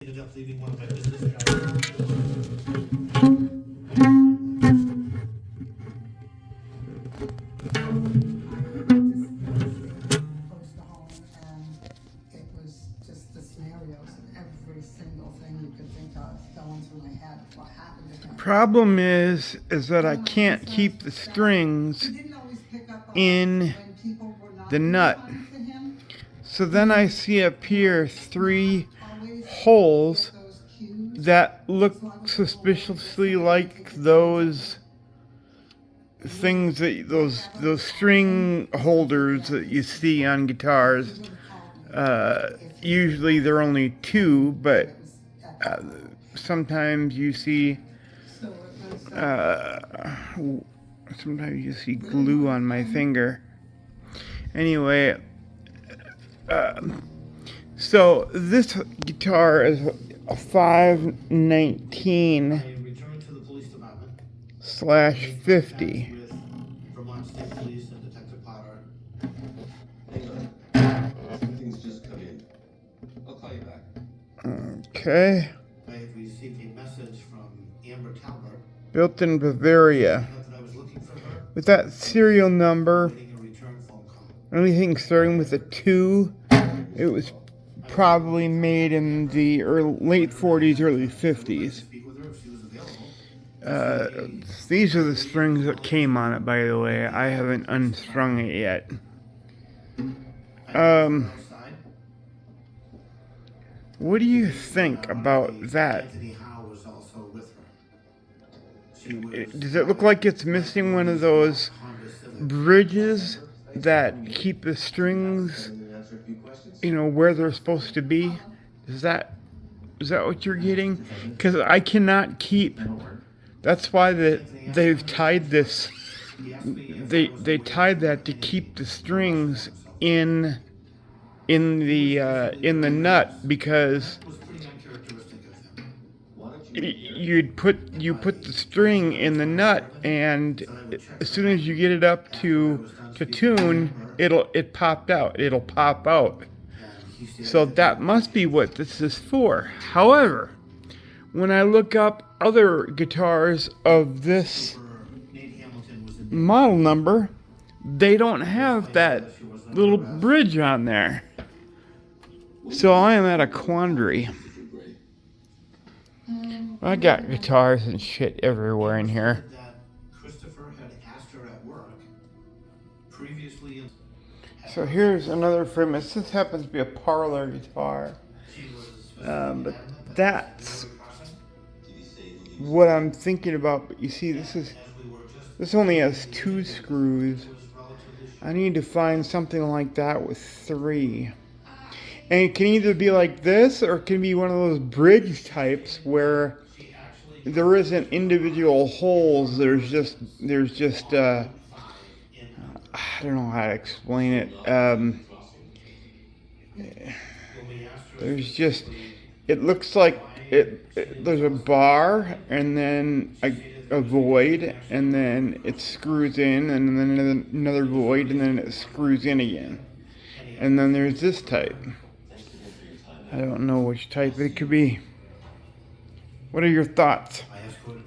Ended up leaving one of my business cards. Close to home, and it was just the scenarios of every single thing you could think of going through my head. What happened to him? Problem is that I can't keep the strings in the nut. So then I see up here 3 holes that look suspiciously like those things that those string holders that you see on guitars. Usually they're only 2, but sometimes you see glue on my finger. Anyway, so this guitar is a 519 I returned to the police department. /50. With Vermont State Police and Detective Potter. Hang on. Something's just come in. I'll call you back. Okay. I had received a message from Amber Talbert. Built in Bavaria. That I was looking for her. With that serial number, Waiting a return phone call. anything starting with a 2, it was probably made in the late 40s, early 50s. Speak with her if she was available. These are the strings that came on it, by the way. I haven't unstrung it yet. What do you think about that? Anthony Howe was also with her. Does it look like it's missing one of those bridges that keep the strings, where they're supposed to be? Is that what you're getting? Because I cannot keep. That's why they've tied this. They tied that to keep the strings in the nut, because you put the string in the nut, and as soon as you get it up to tune, it'll pop out. So that must be what this is for. However, when I look up other guitars of this model number, they don't have that little bridge on there. So I am at a quandary. I got guitars and shit everywhere in here. So here's another framus. This happens to be a parlor guitar. But that's what I'm thinking about. But you see, this only has 2 screws. I need to find something like that with 3. And it can either be like this, or it can be one of those bridge types where there isn't individual holes. There's just I don't know how to explain it. It looks like there's a bar and then a void, and then it screws in, and then another void, and then it screws in again. And then there's this type. I don't know which type it could be. What are your thoughts? I asked her to